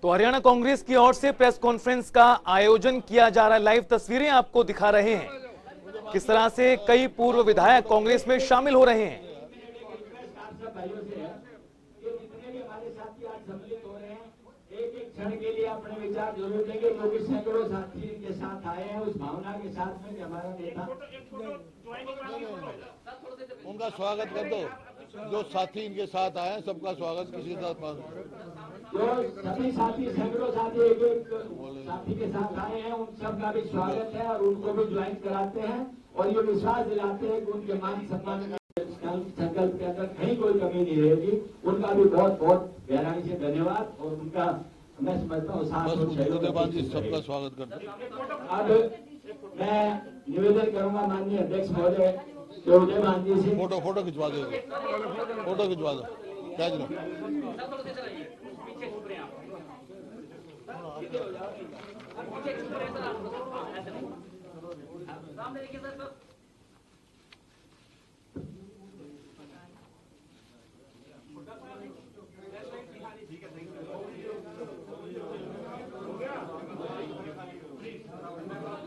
तो हरियाणा कांग्रेस की ओर से प्रेस कॉन्फ्रेंस का आयोजन किया जा रहा है। लाइव तस्वीरें आपको दिखा रहे हैं किस तरह से कई पूर्व विधायक कांग्रेस में शामिल हो रहे हैं। एक क्षण के लिए अपने विचार जरूर देंगे, क्योंकि सैकड़ों साथी के साथ आए हैं उस भावना के साथ में कि हमारा नेता। उनका स्वागत कर दो। जो साथी इनके साथ आए हैं सबका स्वागत किसी के साथ जो सभी साथी सैकड़ों साथी एक साथी के साथ आए हैं उन सबका भी स्वागत है और उनको भी ज्वाइन कराते हैं और ये विश्वास दिलाते हैं कि उनके मान सम्मान में संकल्प के अंदर कहीं कोई कमी नहीं रहेगी। उनका भी बहुत बहुत गहराई से धन्यवाद और उनका मैं समझता हूँ साथ और सहयोग जी सबका स्वागत करते हैं। अब मैं निवेदन करूंगा माननीय अध्यक्ष महोदय उदय मान जी से फोटो खिंचवा दो, फोटो खिंचवा दो। क्या जनाब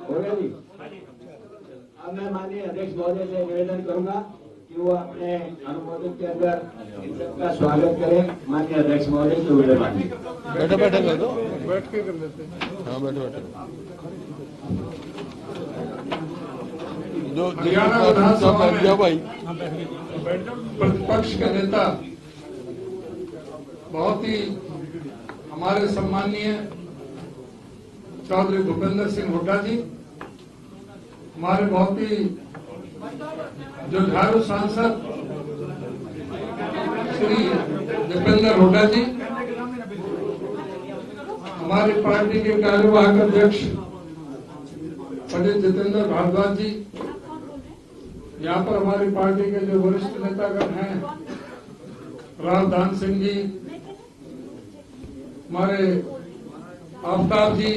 हो गया जी। अब मैं माननीय अध्यक्ष महोदय से निवेदन करूंगा कि वो अपने अनुमोदन के अंदर इन सबका स्वागत करें। माननीय अध्यक्ष महोदय से उदय मान जी बैठे बैठे कर दो, बैठ के कर लेते हैं। हाँ बैठे बैठे। जो हरियाणा विधानसभा में भाई प्रतिपक्ष के नेता बहुत ही हमारे सम्मानीय चौधरी भूपेंद्र सिंह हुड्डा जी, हमारे बहुत ही जो झाड़ू सांसद श्री दीपेंद्र हुड्डा जी, हमारी पार्टी के कार्यवाहक अध्यक्ष पंडित जितेंद्र भारद्वाज जी, यहाँ पर हमारी पार्टी के जो वरिष्ठ नेतागण हैं राव दान सिंह जी, हमारे आफ्ताब जी,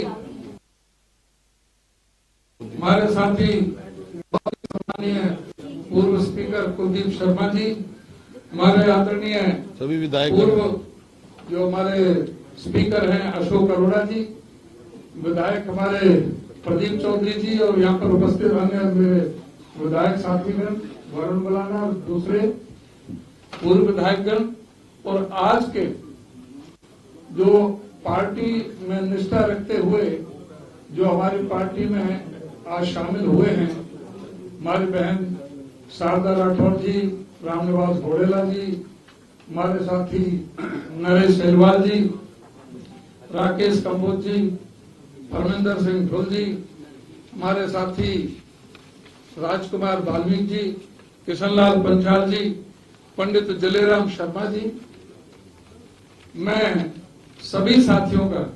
हमारे साथी सम्मानीय पूर्व स्पीकर कुलदीप शर्मा जी, हमारे आदरणीय सभी विधायक पूर्व जो हमारे स्पीकर हैं अशोक अरोड़ा जी, विधायक हमारे प्रदीप चौधरी जी और यहाँ पर उपस्थित अन्य विधायक साथीगण वरुण मलाना और दूसरे पूर्व विधायकगण और आज के जो पार्टी में निष्ठा रखते हुए जो हमारी पार्टी में आज शामिल हुए हैं, हमारी बहन शारदा राठौर जी, रामनिवास घोड़ेला जी, हमारे साथी नरेश सेलवाल जी, राकेश कंबोज जी, परमिंदर सिंह ढोल जी, हमारे साथी राजकुमार वाल्मीकि जी, किशनलाल पंचाल जी, पंडित जलेराम शर्मा जी, मैं सभी साथियों का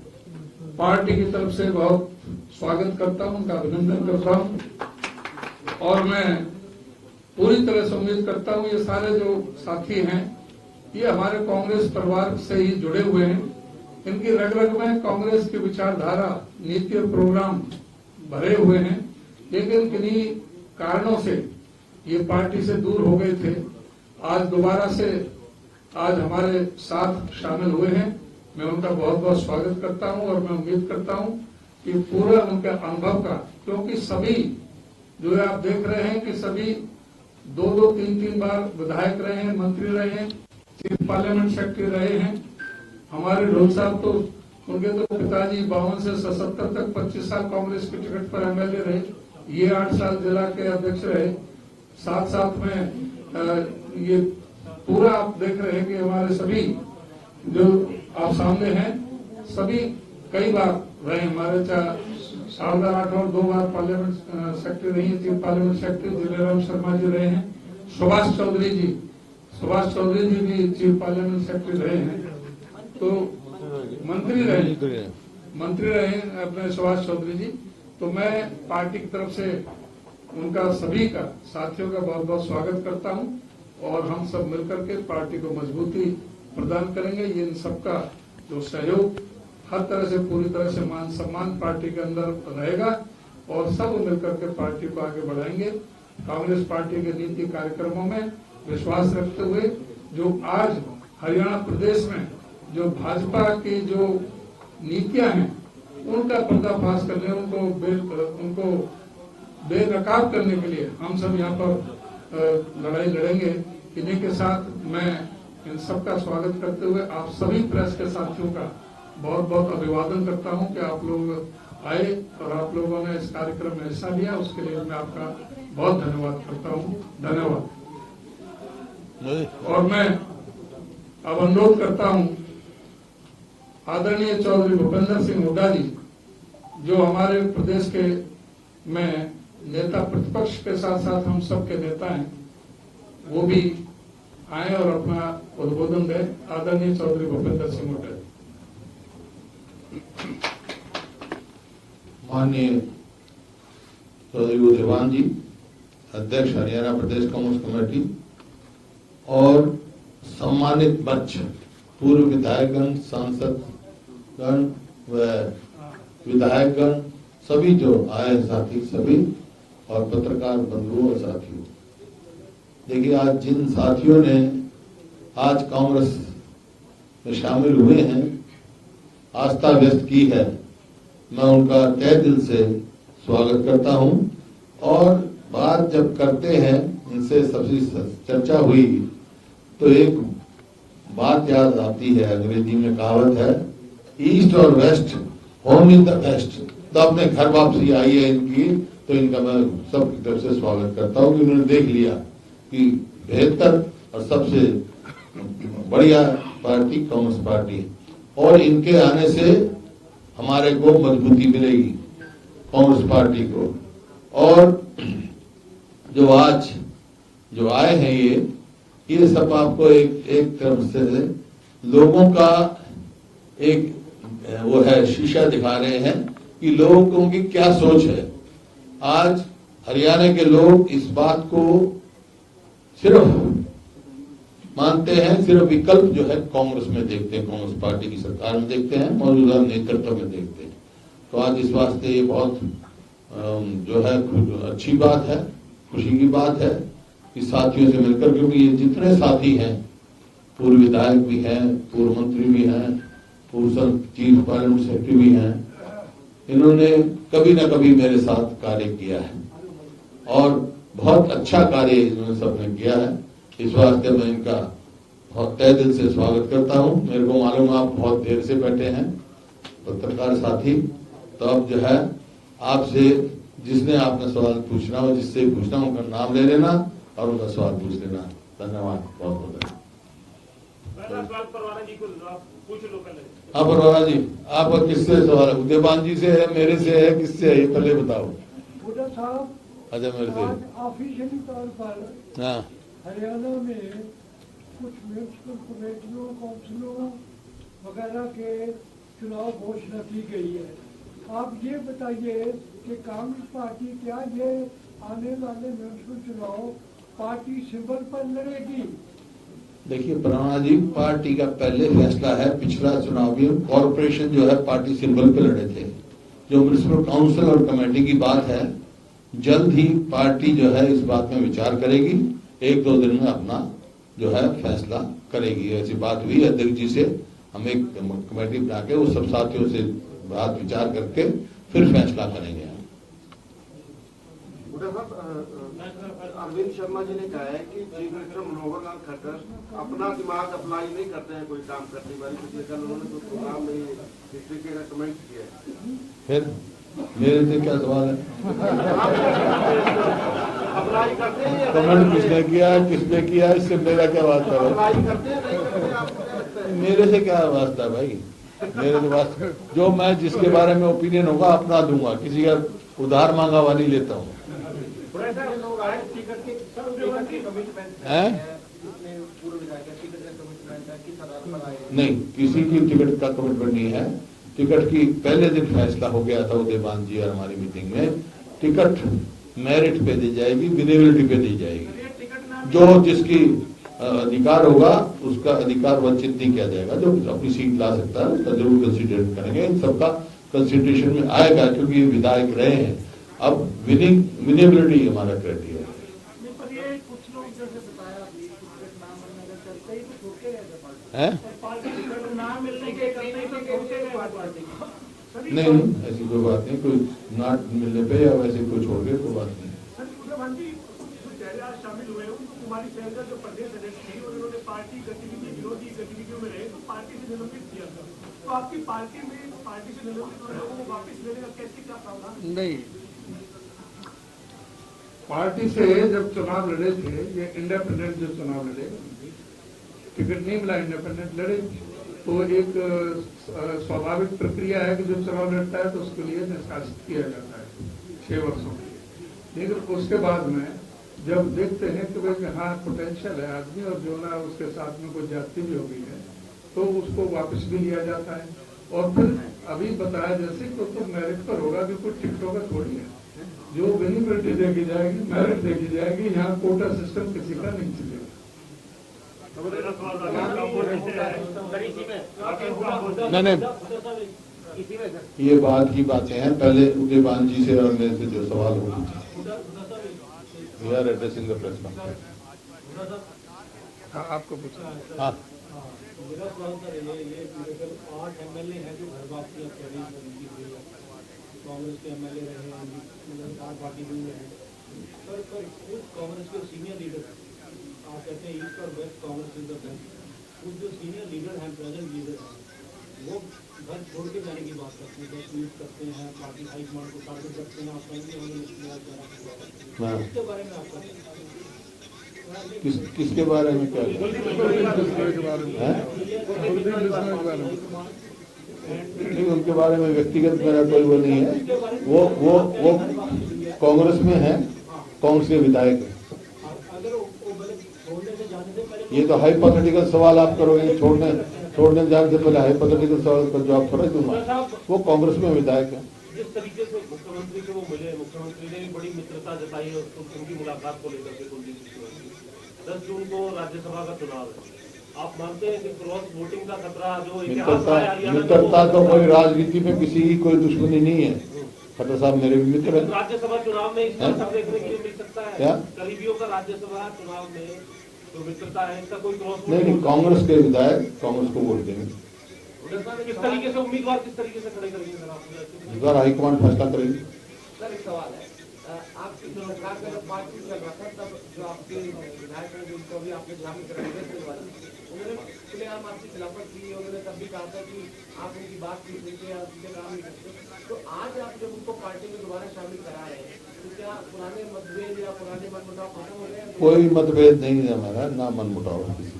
पार्टी की तरफ से बहुत स्वागत करता हूं, उनका अभिनंदन करता हूं और मैं पूरी तरह से उम्मीद करता हूं ये सारे जो साथी हैं ये हमारे कांग्रेस परिवार से ही जुड़े हुए हैं। इनकी रग रग में कांग्रेस की विचारधारा, नीति और प्रोग्राम भरे हुए हैं, लेकिन किन्हीं कारणों से ये पार्टी से दूर हो गए थे। आज दोबारा से आज हमारे साथ शामिल हुए हैं। मैं उनका बहुत बहुत स्वागत करता हूं और मैं उम्मीद करता हूं कि पूरा उनके अनुभव का, क्योंकि सभी जो है आप देख रहे हैं कि सभी दो तीन बार विधायक रहे हैं, मंत्री रहे हैं, चीफ पार्लियामेंट सेक्रेटरी रहे हैं। हमारे ढोल साहब तो उनके तो पिताजी 52 से 77 तक 25 साल कांग्रेस के टिकट पर एमएलए रहे, ये 8 साल जिला के अध्यक्ष रहे। साथ में ये पूरा आप देख रहे हैं कि हमारे सभी जो आप सामने हैं सभी कई बार रहे। हमारे शारदा राठौर 2 बार पार्लियामेंट सेक्रेटरी रही है, chief parliament secretary जलेराम Sharma ji रहे हैं, सुभाष चौधरी जी भी चीफ पार्लियामेंट सेक्रेटरी रहे हैं, तो मंत्री रहे हैं अपने सुभाष चौधरी जी। तो मैं पार्टी की तरफ से उनका सभी का साथियों का बहुत बहुत स्वागत करता हूं और हम सब मिलकर के पार्टी को मजबूती प्रदान करेंगे। ये इन सबका जो सहयोग हर तरह से पूरी तरह से मान सम्मान पार्टी के अंदर रहेगा और सब मिलकर के पार्टी को आगे बढ़ाएंगे। कांग्रेस पार्टी के नीति कार्यक्रमों में विश्वास रखते हुए जो आज हरियाणा प्रदेश में जो भाजपा की जो नीतियां हैं उनका पर्दाफाश करने, उनको बेनकाब करने के लिए हम सब यहाँ पर लड़ाई लड़ेंगे। इन्हीं के साथ मैं इन सबका स्वागत करते हुए आप सभी प्रेस के साथियों का बहुत बहुत अभिवादन करता हूं कि आप लोग आए और आप लोगों ने इस कार्यक्रम में हिस्सा लिया, उसके लिए मैं आपका बहुत धन्यवाद करता हूं। धन्यवाद। और मैं अब अनुरोध करता हूं आदरणीय चौधरी भूपेंद्र सिंह हुड्डा जी, जो हमारे प्रदेश के में नेता प्रतिपक्ष के साथ साथ हम सब के नेता हैं, वो भी आए और अपना उद्बोधन दें। आदरणीय चौधरी भूपेंद्र सिंह हुड्डा। माननीय चौधरी उदयवान जी, अध्यक्ष हरियाणा प्रदेश कांग्रेस कमेटी, और सम्मानित मंच, पूर्व विधायकगण, सांसदगण व विधायकगण, सभी जो आए साथी सभी, और पत्रकार बंधुओं और साथियों, देखिए आज जिन साथियों ने आज कांग्रेस में शामिल हुए हैं, आस्था व्यक्त की है, मैं उनका तहे दिल से स्वागत करता हूं। और बात जब करते हैं, इनसे सबसे चर्चा हुई तो एक बात याद आती है, अंग्रेजी में कहावत है, ईस्ट और west, home in the best. तो अपने घर वापसी आई है इनकी, तो इनका मैं सबकी तरफ से स्वागत करता हूं कि उन्होंने देख लिया कि बेहतर और सबसे बढ़िया पार्टी कांग्रेस पार्टी, और इनके आने से हमारे को मजबूती मिलेगी कांग्रेस पार्टी को। और जो आज जो आए हैं ये सब आपको एक तरफ से लोगों का एक वो है शीशा दिखा रहे हैं कि लोगों की क्या सोच है। आज हरियाणा के लोग इस बात को सिर्फ मानते हैं, सिर्फ विकल्प जो है कांग्रेस में देखते हैं, कांग्रेस पार्टी की सरकार में देखते हैं, मौजूदा नेतृत्व में देखते हैं। तो आज इस वास्ते ये बहुत जो है अच्छी बात है, खुशी की बात है कि साथियों से मिलकर, क्योंकि ये जितने साथी हैं, पूर्व विधायक भी हैं, पूर्व मंत्री भी हैं, पूर्व चीफ पार्लियामेंट सेक्रेटरी भी हैं, इन्होंने कभी न कभी मेरे साथ कार्य किया है और बहुत अच्छा कार्य इन्होंने सबने किया है। इस वास्ते मैं इनका बहुत तहे दिल से स्वागत करता हूं। मेरे को मालूम आप बहुत देर से बैठे हैं पत्रकार साथी, तो अब जो है आपसे जिसने आपने सवाल पूछना हो, जिससे पूछना हो, उनका नाम ले लेना और उनका सवाल पूछ लेना। धन्यवाद, बहुत बहुत धन्यवाद। हाँ परवाना जी, आपका किससे सवाल है? उदयवान जी से है, मेरे से है, किससे है ये पहले बताओ। साहब, अच्छा मेरे से। ऑफिशियली तौर पर हाँ, हरियाणा में कुछ म्यूनिसिपल कमेटियों, काउंसिलों वगैरह के चुनाव घोषणा की गई है। आप ये बताइए कि कांग्रेस पार्टी क्या ये आने वाले म्यूनिसिपल चुनाव पार्टी सिंबल पर लड़ेगी? देखिए परवाना जी, पार्टी का पहले फैसला है, पिछला चुनाव भी कॉर्पोरेशन जो है पार्टी सिंबल पे लड़े थे। जो म्यूनिसिपल काउंसिल और कमेटी की बात है, जल्द ही पार्टी जो है इस बात में विचार करेगी, 1-2 दिन में अपना जो है फैसला करेगी। ऐसी बात हुई अध्यक्ष जी से, हम एक कमेटी बना के उस सब साथियों से बात विचार करके फिर फैसला करेंगे। अरविंद शर्मा जी ने कहा है कि चीफ मिनिस्टर मनोहर लाल खट्टर अपना दिमाग अप्लाई नहीं करते हैं कोई काम करने वाली, पिछले कल उन्होंने तो प्रोग्राम में हिस्ट्री के कमेंट किया है। फिर मेरे से क्या सवाल है? अप्लाई करते हैं, कमेंट किसने किया, इससे मेरा क्या वास्ता है? अप्लाई करते हैं, नहीं करते, आपको क्या लगता है? मेरे से क्या वास्ता है भाई? मेरे तो वास्ता, जो मैं जिसके बारे में ओपिनियन होगा अपना दूंगा, किसी का उधार मांगा हुआ नहीं लेता हूँ। नहीं, किसी की टिकट का कमिटमेंट नहीं है। टिकट की पहले दिन फैसला हो गया था उदयवान जी और हमारी मीटिंग में, टिकट मेरिट पे दी जाएगी, विजिबिलिटी पे दी जाएगी। जो जिसकी अधिकार होगा उसका अधिकार वंचित नहीं किया जाएगा। जो अपनी सीट ला सकता है उसका जरूर कंसिडर करेंगे। इन सबका कंसिडरेशन में आएगा, क्योंकि ये विधायक रहे हैं। अब विनेबिलिटी हमारा क्राइटेरिया है। है? नहीं, ऐसी कोई बात नहीं, कोई ना मिलने पे या वैसे कोई छोड़ के कोई बात नहीं। शामिल हुए कुमारी सहगल जो प्रदेश अध्यक्ष थी और उन्होंने पार्टी गतिविधि विरोधी गतिविधियों में रहे तो पार्टी से निलंबित किया था, तो आपकी पार्टी में पार्टी से निलंबित लोगों को वापस लेने का कैसे क्या प्रावधान? नहीं, पार्टी से जब चुनाव लड़े थे, ये इंडिपेंडेंट जो चुनाव लड़े, टिकट नहीं मिला, इंडिपेंडेंट लड़े, तो एक स्वाभाविक प्रक्रिया है कि जो चुनाव लड़ता है तो उसके लिए निष्कासित किया जाता है 6 वर्षों के लिए। लेकिन उसके बाद में जब देखते हैं कि भाई हाँ पोटेंशियल है आदमी और जो ना उसके साथ में कोई जाति भी हो गई है तो उसको वापस भी लिया जाता है। और फिर अभी बताया जैसे तो मेरिट पर होगा, कि कोई टिकटों का थोड़ी है, जो बेनिफिट देखी जाएगी, मेरिट देखी जाएगी, यहाँ कोटा सिस्टम किसी का नहीं चलेगा। नहीं, ये बात ही बातें हैं, पहले उदयभान जी से और मेरे से जो सवाल हो रहे थे। We are addressing the press conference. हाँ, आपको पूछा। हाँ, मेरा सवाल सर ये 8 MLA हैं जो घर वापसी प्रदेश में की हुई है, कांग्रेस के MLA रहे हैं, आम पार्टी भी हैं, पर खुद कांग्रेस के सीनियर लीडर, आप कहते हैं ईस्ट और west Congress is the best, खुद जो सीनियर लीडर हैं, प्रेजेंट लीडर हैं, वो घर छोड़ के जाने की बात करते हैं, ट्वीट करते हैं, पार्टी हाईकमान को टारगेट करते हैं, आप कहेंगे इसके बारे में आपका किसके बारे में क्या? नहीं, उनके बारे में व्यक्तिगत मेरा कोई वो नहीं है, वो कांग्रेस में है, कांग्रेस के विधायक है। ये तो हाइपोथेटिकल सवाल आप करोगे, छोड़ने जाने से पहले हाइपोथेटिकल सवाल का जवाब थोड़ा दूंगा। वो कांग्रेस में विधायक है। जिस तरीके से मुख्यमंत्री से वो मिले, मुख्यमंत्री ने भी बड़ी मित्रता जताई है उनकी मुलाकात को लेकर के। 10 जून को राज्यसभा का चुनाव है, आप मानते हैं कि क्रॉस वोटिंग का खतरा जो मित्रता तो कोई राजनीति में किसी की कोई दुश्मनी नहीं है। खट्टर साहब मेरे भी मित्र हैं। राज्यसभा चुनाव में इसका असर देखने के लिए मिल सकता है क्या? करीबियों का राज्यसभा चुनाव में जो मित्रता है, इसका कोई क्रॉस नहीं, कांग्रेस के विधायक कांग्रेस को वोट देंगे। किस तरीके से उम्मीदवार किस तरीके से खड़े करेंगे सर आप? हाईकमान फैसला करेगी। सर एक सवाल है, आपकी जो सरकार का जब बातचीत चल रहा था तब जो आपके विधायक हैं जिनको भी आपने शामिल कराया उन्होंने खुलेआम आपकी खिलाफत की, उन्होंने तब भी कहा था कि आप उनकी बात नहीं सुनते या उनके काम नहीं करते, तो आज आप जब उनको पार्टी में दोबारा शामिल करा रहे हैं तो क्या पुराने मतभेद या पुराने मनमुटाव खत्म हो गए? कोई मतभेद नहीं है हमारा, ना मनमुटाव है किसी,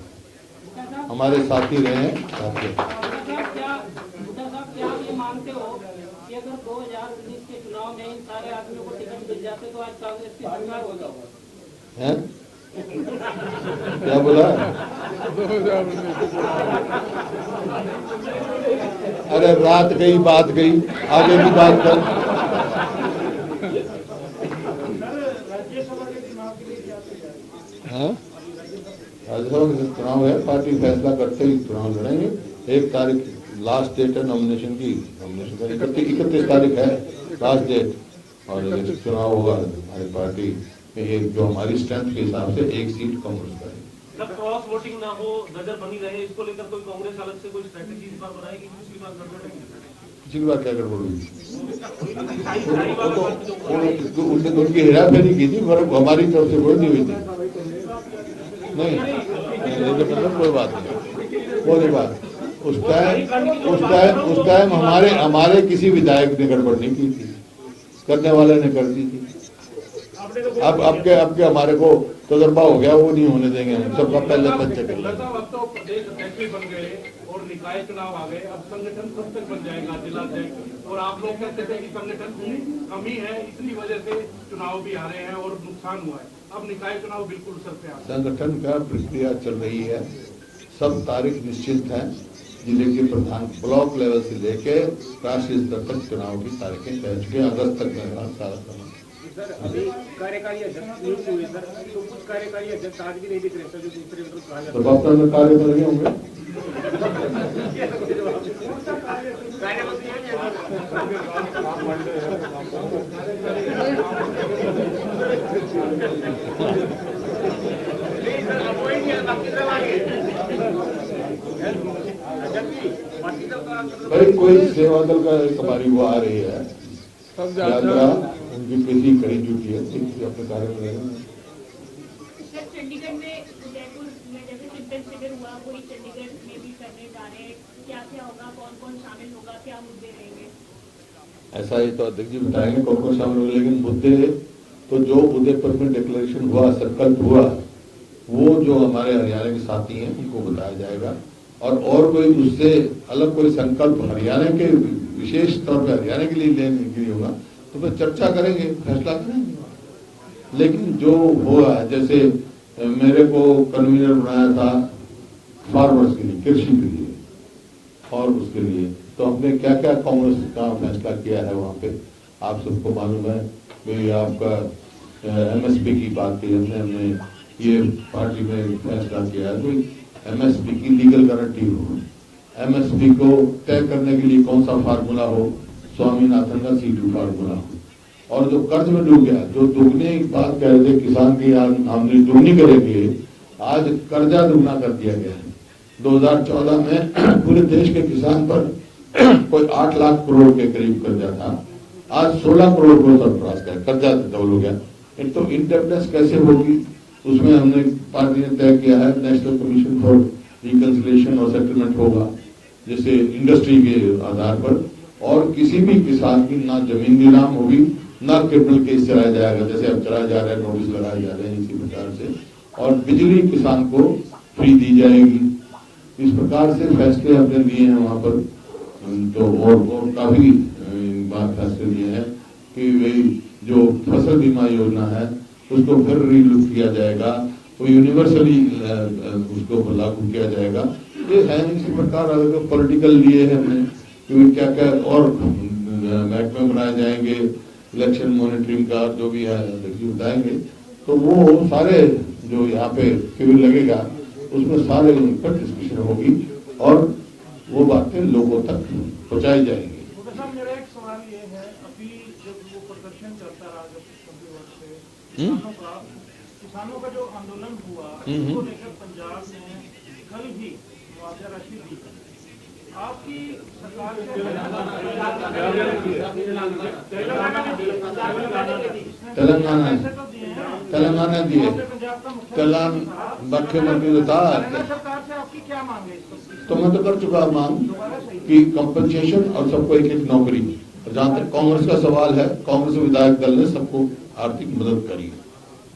हमारे साथी रहे हैं। क्या ये मानते हो कि अगर 2019 के चुनाव में इन सारे आदमियों को टिकट मिल जाते तो आज कांग्रेस की सरकार होगी? हैं? क्या बोला? अरे रात गई बात गई, आगे भी बात कर। राज्यसभा के चुनाव है, पार्टी फैसला करते ही चुनाव लड़ेंगे। 1 तारीख लास्ट डेट है नॉमिनेशन की, नॉमिनेशन का 31 तारीख है लास्ट डेट, और चुनाव होगा हमारी पार्टी में। ये जो हमारी स्ट्रेंथ के हिसाब से 1 सीट कांग्रेस का है। जब क्रॉस वोटिंग ना हो, नजर बनी रहे, इसको लेकर कोई कांग्रेस अलग से कोई स्ट्रेटेजी इस बार बनाएगी? पिछली बार गड़बड़ है, पिछली बार क्या गड़बड़ हुई? उनकी हेराफेरी की थी, पर हमारी तरफ से कोई नहीं हुई थी। नहीं, मतलब कोई बात नहीं, कोई बात। उस टाइम हमारे किसी विधायक ने गड़बड़ नहीं की थी, करने वाले ने कर दी थी। अब के हमारे को तजुर्बा हो गया, वो नहीं होने देंगे हम सबका पहले तक चले। अब तो प्रदेश अध्यक्ष भी बन गए और निकाय चुनाव आ गए, अब संगठन कब तक बन जाएगा जिला अध्यक्ष? और आप लोग कहते थे कि संगठन की कमी है, इसी वजह से चुनाव भी आ रहे हैं और नुकसान हुआ है, अब निकाय चुनाव बिल्कुल सर पे आ रहा है। संगठन का प्रक्रिया चल रही है, सब तारीख निश्चित है, जिले के प्रधान ब्लॉक लेवल से लेके राष्ट्रीय स्तर तक चुनाव की तारीखें तय चुके, अगस्त तक मेरा सारा काम। सर अभी कार्यकारी अध्यक्ष नियुक्त हुए सर, तो कुछ कार्यकारी अध्यक्ष आज भी नहीं दिख रहे सर, जो दूसरे तो डॉक्टर में कार्य कर रहे होंगे। भाई कोई सेवा दल का एक हमारी वो आ रही है यात्रा, उनकी किसी कड़ी ड्यूटी है, अपने कार्य में रहेंगे। चंडीगढ़ में उदयपुर में जैसे चिंतन शिविर हुआ, वही चंडीगढ़ में भी करने जा रहे हैं, क्या क्या होगा, कौन कौन शामिल होगा, क्या मुद्दे रहेंगे? ऐसा ही तो अध्यक्ष जी बताएंगे कौन कौन शामिल होगा, लेकिन मुद्दे तो जो उदयपुर में डिक्लेरेशन हुआ, संकल्प हुआ, वो जो हमारे हरियाणा के साथी हैं उनको बताया जाएगा। और कोई उससे अलग कोई संकल्प हरियाणा के विशेष तौर पर हरियाणा के लिए लेने के लिए होगा तो फिर चर्चा करेंगे, फैसला करेंगे। लेकिन जो हुआ, जैसे मेरे को कन्वीनर बनाया था फार्मर्स के लिए, कृषि के लिए और उसके लिए, तो हमने क्या क्या कांग्रेस का फैसला किया है वहां पे आप सबको मालूम है। कि आपका एमएसपी की बात की हमने ये पार्टी में फैसला किया है कोई एमएसपी की लीगल गारंटी हो, एमएसपी को तय करने के लिए कौन सा फार्मूला हो, स्वामीनाथन का C2 फार्मूला हो। और जो कर्ज में डूब गया, जो दुगने की बात कह रहे थे किसान की आमदनी दुगनी करेंगे, आज कर्जा दुगना कर दिया गया है। 2014 में पूरे देश के किसान पर कोई 8 लाख करोड़ के करीब कर्जा था, आज 16 करोड़ को सरप्रास का कर्जा डबल हो गया। एक तो इंटरनेस कैसे होगी, उसमें हमने पार्टी ने तय किया है नेशनल कमीशन फॉर रिकंसिलिएशन और सेटलमेंट होगा, जैसे इंडस्ट्री के आधार पर, और किसी भी किसान की ना जमीन नीलाम होगी ना क्रिमिनल केस चलाया जाएगा, जैसे अब चलाया जा रहा है, नोटिस लगाए जा रहे हैं इसी प्रकार से, और बिजली किसान को फ्री दी जाएगी। इस प्रकार से फैसले हमने लिए हैं वहां पर। तो और काफी बात फैसले लिए हैं कि वही जो फसल बीमा योजना है उसको फिर रिलुक किया जाएगा, वो यूनिवर्सली उसको लागू किया जाएगा। ये है इसी प्रकार अलग पॉलिटिकल लिए है हमने कि क्या क्या और महकमे बनाए जाएंगे, इलेक्शन मॉनिटरिंग का जो भी है बताएंगे। तो वो सारे जो यहाँ पे शिविर लगेगा उसमें सारे पर डिस्कशन होगी और वो बातें लोगों तक पहुँचाई जाएंगी। मेरा एक सवाल ये है, अभी जब वो प्रदर्शन चलता रहा जब किसानों का जो आंदोलन हुआ उसको लेकर पंजाब में कल भी मुआवजा राशि दी, आपकी सरकार तेलंगाना दिए, मुख्यमंत्री ने कहा सरकार से आपकी क्या मांग है? तो मैं तो कर चुका मांग कि कंपनसेशन और सबको एक एक नौकरी। जहां तक कांग्रेस का सवाल है, कांग्रेस विधायक दल ने सबको आर्थिक मदद करी है।